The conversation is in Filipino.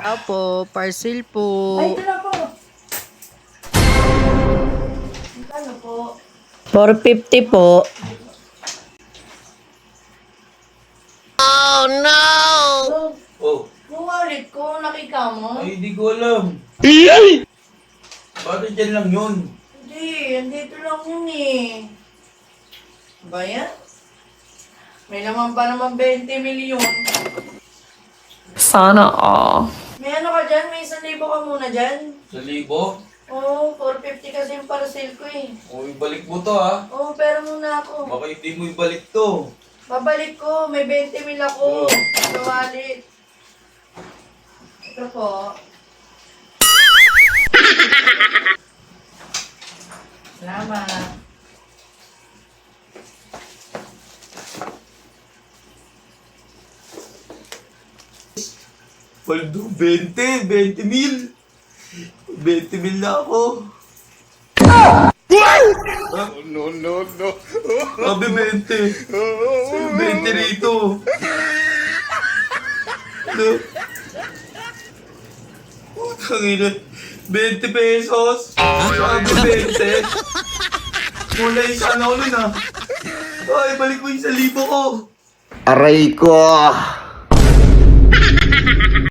Opo, parcel po. Ay, ito na po. Ano po? 450 po. So, Oh, yung wallet ko, nakita mo? ay di ko alam. Bakit dyan lang yun? Hindi, andito lang yun eh. Ba yan? May naman pa naman 20 milyon. Sana all. May ano ka dyan? May 1,000 ka muna dyan? 1,000? Oo, 450 kasi yung parcel ko eh. O, ibalik mo to ha. Oo, pero muna ako. Baka hindi mo ibalik to. Babalik ko, may 20 mil ako Oo. sa wallet. Ito po. Salamat. Paldo, 20 mil. 20 mil na ako. No. Sabi 20. Sabi 20 rito. No. Putang ina. 20 pesos. Sabi 20. Kulay sana ako nun ah. Ay, balik mo yung 1,000 ko. Aray ko!